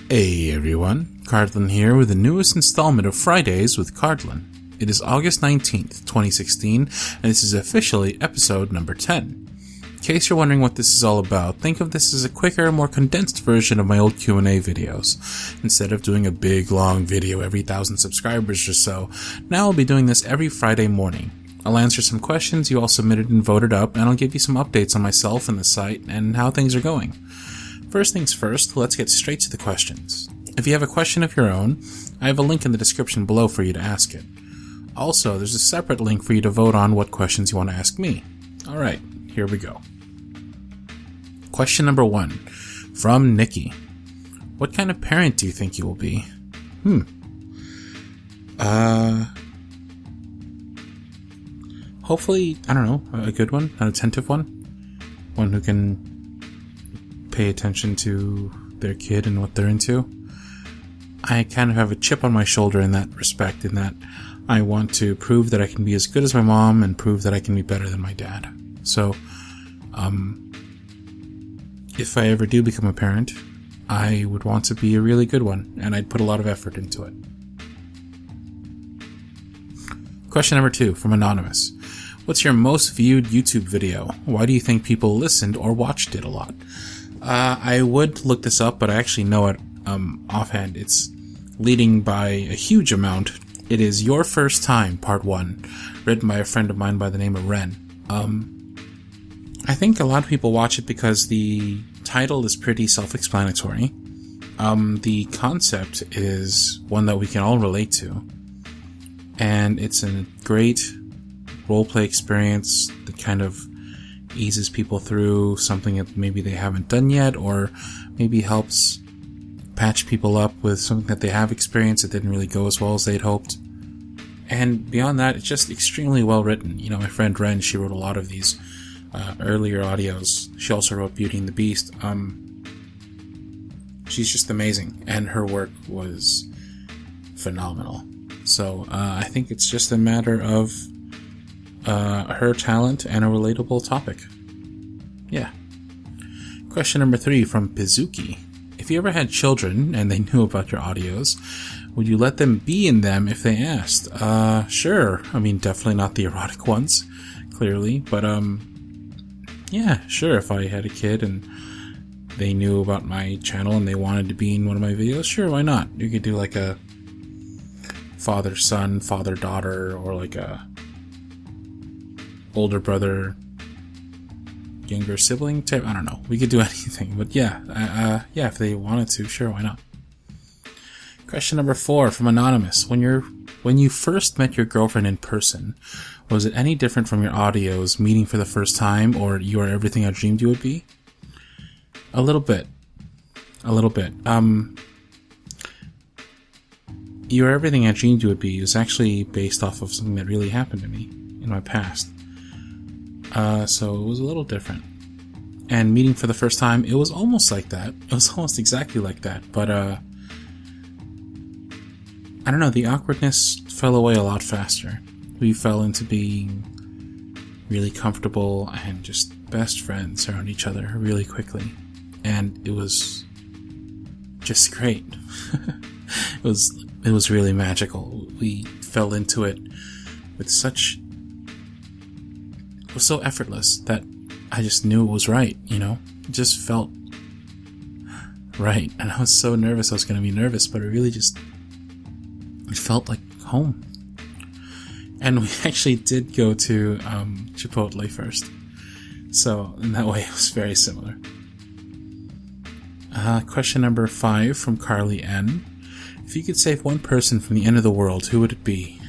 Hey everyone, Cardlin here with the newest installment of Fridays with Cardlin. It is August 19th, 2016, and this is officially episode number 10. In case you're wondering what this is all about, think of this as a quicker, more condensed version of my old Q&A videos. Instead of doing a big, long video every 1,000 subscribers or so, now I'll be doing this every Friday morning. I'll answer some questions you all submitted and voted up, and I'll give you some updates on myself and the site and how things are going. First things first, let's get straight to the questions. If you have a question of your own, I have a link in the description below for you to ask it. Also, there's a separate link for you to vote on what questions you want to ask me. Alright, here we go. Question number 1, from Nikki. What kind of parent do you think you will be? Hopefully, I don't know, a good one, an attentive one. One who can pay attention to their kid and what they're into. I kind of have a chip on my shoulder in that respect, in that I want to prove that I can be as good as my mom and prove that I can be better than my dad. So, if I ever do become a parent, I would want to be a really good one, and I'd put a lot of effort into it. Question number 2, from Anonymous. What's your most viewed YouTube video? Why do you think people listened or watched it a lot? I would look this up, but I actually know it offhand. It's leading by a huge amount. It is Your First Time, Part 1, written by a friend of mine by the name of Ren. I think a lot of people watch it because the title is pretty self-explanatory. The concept is one that we can all relate to. And it's a great roleplay experience that kind of eases people through something that maybe they haven't done yet, or maybe helps patch people up with something that they have experienced that didn't really go as well as they'd hoped. And beyond that, it's just extremely well written. You know, my friend Ren, she wrote a lot of these earlier audios. She also wrote Beauty and the Beast. She's just amazing, and her work was phenomenal. So I think it's just a matter of her talent and a relatable topic. Yeah. Question number 3, from Pizookie. If you ever had children and they knew about your audios, would you let them be in them if they asked? Sure. I mean, definitely not the erotic ones, clearly, but yeah, sure. If I had a kid and they knew about my channel and they wanted to be in one of my videos, sure, why not? You could do like a father-son, father-daughter, or like a older brother, younger sibling type. I don't know. We could do anything, but yeah, if they wanted to, sure, why not? Question number 4, from Anonymous. When you first met your girlfriend in person, was it any different from your audios meeting for the first time, or you are everything I dreamed you would be? A little bit. You are everything I dreamed you would be is actually based off of something that really happened to me in my past. So it was a little different. And meeting for the first time, it was almost like that. It was almost exactly like that. But, I don't know, the awkwardness fell away a lot faster. We fell into being really comfortable and just best friends around each other really quickly. And it was just great. It was really magical. We fell into it with such... It was so effortless that I just knew it was right, you know? It just felt right. And I was so nervous I was going to be nervous, but it felt like home. And we actually did go to Chipotle first. So in that way it was very similar. Question number 5, from Carly N. If you could save one person from the end of the world, who would it be?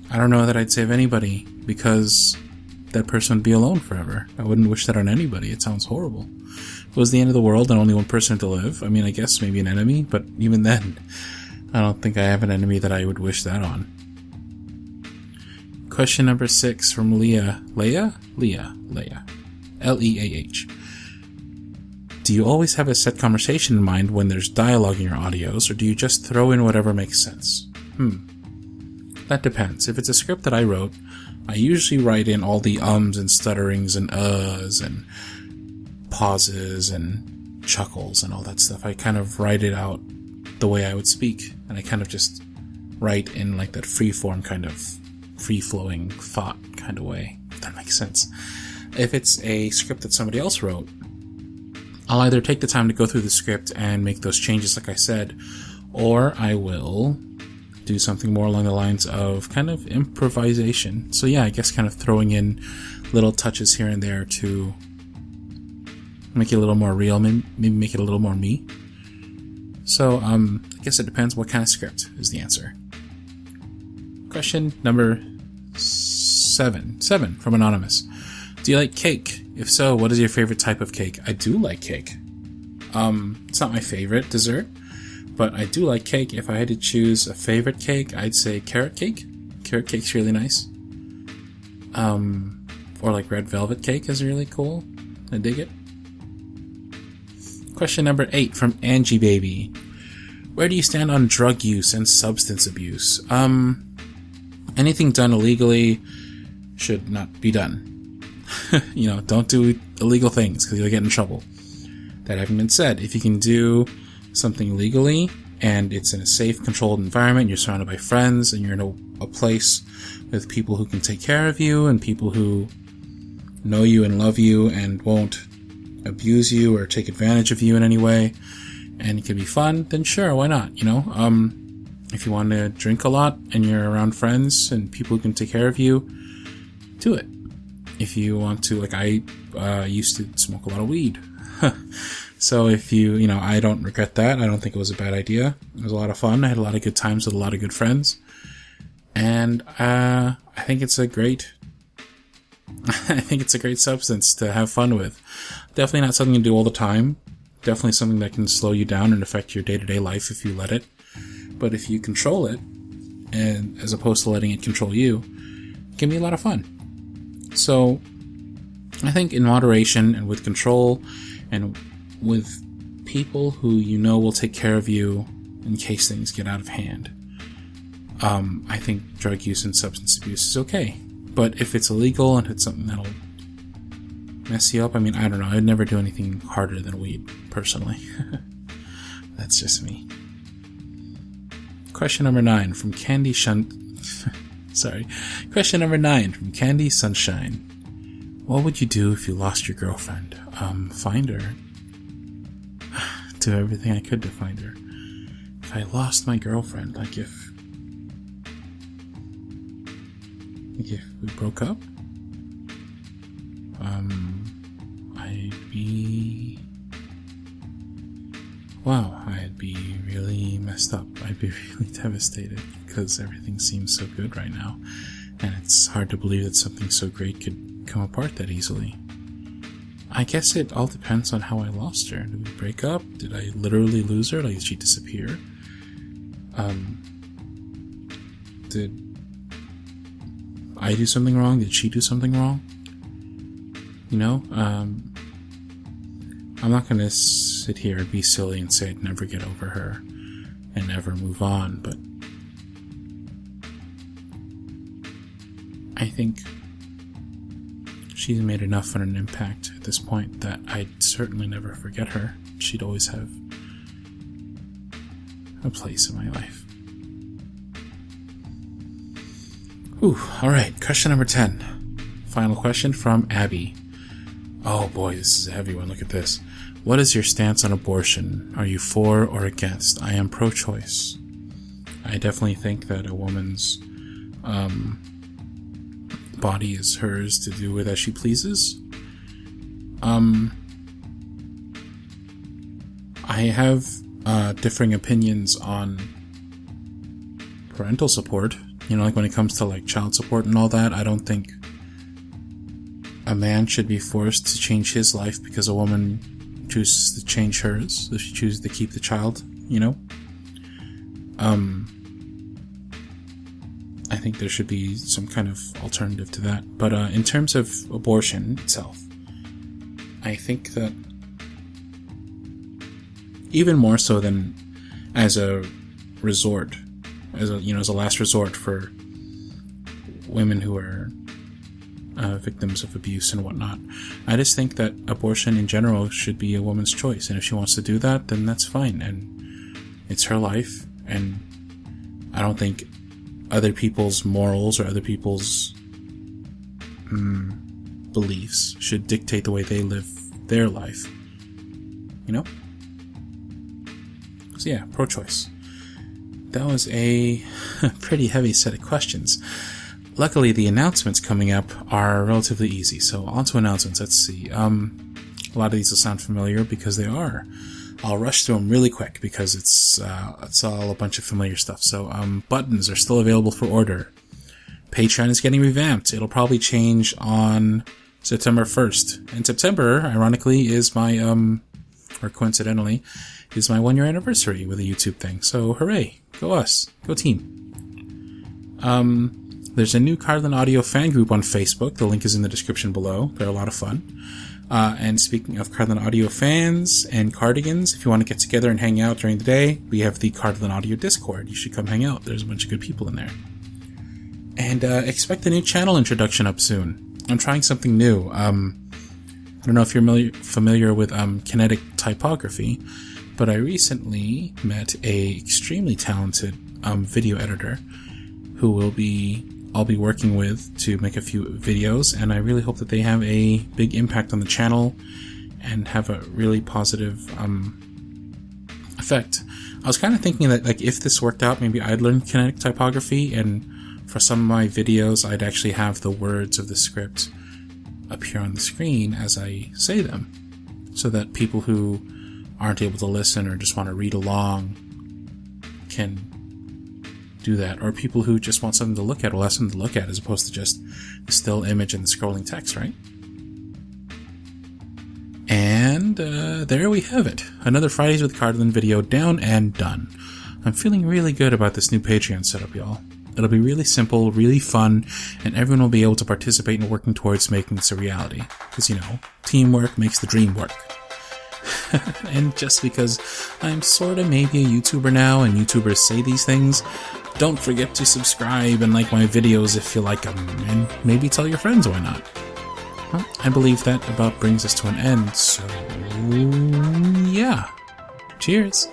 I don't know that I'd save anybody, because that person would be alone forever. I wouldn't wish that on anybody. It sounds horrible. If it was the end of the world and only one person to live, I mean, I guess maybe an enemy, but even then, I don't think I have an enemy that I would wish that on. Question number 6, from Leah. Leah. Leah. Do you always have a set conversation in mind when there's dialogue in your audios, or do you just throw in whatever makes sense? That depends. If it's a script that I wrote, I usually write in all the ums and stutterings and and pauses and chuckles and all that stuff. I kind of write it out the way I would speak, and I kind of just write in like that free-form kind of free-flowing thought kind of way, if that makes sense. If it's a script that somebody else wrote, I'll either take the time to go through the script and make those changes like I said, or I will do something more along the lines of kind of improvisation. So yeah, I guess kind of throwing in little touches here and there to make it a little more real, maybe make it a little more me. So, I guess it depends what kind of script is the answer. Question number 7 from Anonymous. Do you like cake? If so, what is your favorite type of cake? I do like cake. It's not my favorite dessert, but I do like cake. If I had to choose a favorite cake, I'd say carrot cake. Carrot cake's really nice. Or like red velvet cake is really cool. I dig it. Question number 8 from AngieBaby. Where do you stand on drug use and substance abuse? Anything done illegally should not be done. Don't do illegal things because you'll get in trouble. That having been said, if you can do something legally and it's in a safe, controlled environment, you're surrounded by friends, and you're in a place with people who can take care of you and people who know you and love you and won't abuse you or take advantage of you in any way, and it can be fun, then sure, why not? If you want to drink a lot and you're around friends and people who can take care of you, do it. If you want to, like I used to smoke a lot of weed. So if I don't regret that. I don't think it was a bad idea. It was a lot of fun. I had a lot of good times with a lot of good friends. And I think it's a great substance to have fun with. Definitely not something to do all the time. Definitely something that can slow you down and affect your day-to-day life if you let it. But if you control it, and as opposed to letting it control you, it can be a lot of fun. So I think in moderation and with control and with people who will take care of you in case things get out of hand, I think drug use and substance abuse is okay. But if it's illegal and it's something that'll mess you up, I don't know. I'd never do anything harder than weed, personally. That's just me. Question number 9 from Candy Question number 9 from Candy Sunshine. What would you do if you lost your girlfriend? Find her. Do everything I could to find her. If I lost my girlfriend, like if we broke up, I'd be really messed up. I'd be really devastated because everything seems so good right now, and it's hard to believe that something so great could come apart that easily. I guess it all depends on how I lost her. Did we break up? Did I literally lose her? Like, did she disappear? Did I do something wrong? Did she do something wrong? I'm not gonna sit here and be silly and say I'd never get over her and never move on, but I think she's made enough of an impact at this point that I'd certainly never forget her. She'd always have a place in my life. Alright, question number 10. Final question from Abby. Oh boy, this is a heavy one. Look at this. What is your stance on abortion? Are you for or against? I am pro-choice. I definitely think that a woman's body is hers to do with as she pleases. I have differing opinions on parental support. Like when it comes to like child support and all that, I don't think a man should be forced to change his life because a woman chooses to change hers, if she chooses to keep the child, I think there should be some kind of alternative to that. But in terms of abortion itself, I think that even more so than as a resort, as a last resort for women who are victims of abuse and whatnot. I just think that abortion in general should be a woman's choice, and if she wants to do that, then that's fine, and it's her life, and I don't think other people's morals or other people's beliefs should dictate the way they live their life. You know? So yeah, pro-choice. That was a pretty heavy set of questions. Luckily, the announcements coming up are relatively easy. So on to announcements. Let's see. A lot of these will sound familiar because they are. I'll rush through them really quick because it's all a bunch of familiar stuff. So buttons are still available for order. Patreon is getting revamped. It'll probably change on September 1st. And September, ironically, is my, or coincidentally, is my 1-year anniversary with the YouTube thing. So hooray. Go us. Go team. There's a new Cardlin Audio fan group on Facebook. The link is in the description below. They're a lot of fun. And speaking of Cardlin Audio fans and cardigans, if you want to get together and hang out during the day, we have the Cardlin Audio Discord. You should come hang out. There's a bunch of good people in there. And expect a new channel introduction up soon. I'm trying something new. I don't know if you're familiar with kinetic typography, but I recently met a extremely talented video editor who I'll be working with to make a few videos, and I really hope that they have a big impact on the channel and have a really positive effect. I was kind of thinking that, like, if this worked out, maybe I'd learn kinetic typography, and for some of my videos I'd actually have the words of the script appear on the screen as I say them, so that people who aren't able to listen or just want to read along can do that, or people who just want something to look at will have something to look at as opposed to just the still image and the scrolling text, right? And there we have it. Another Fridays with Cardlin video down and done. I'm feeling really good about this new Patreon setup, y'all. It'll be really simple, really fun, and everyone will be able to participate in working towards making this a reality. Because, you know, teamwork makes the dream work. And just because I'm sorta maybe a YouTuber now, and YouTubers say these things, don't forget to subscribe and like my videos if you like them, and maybe tell your friends, why not? Well, I believe that about brings us to an end, so yeah. Cheers!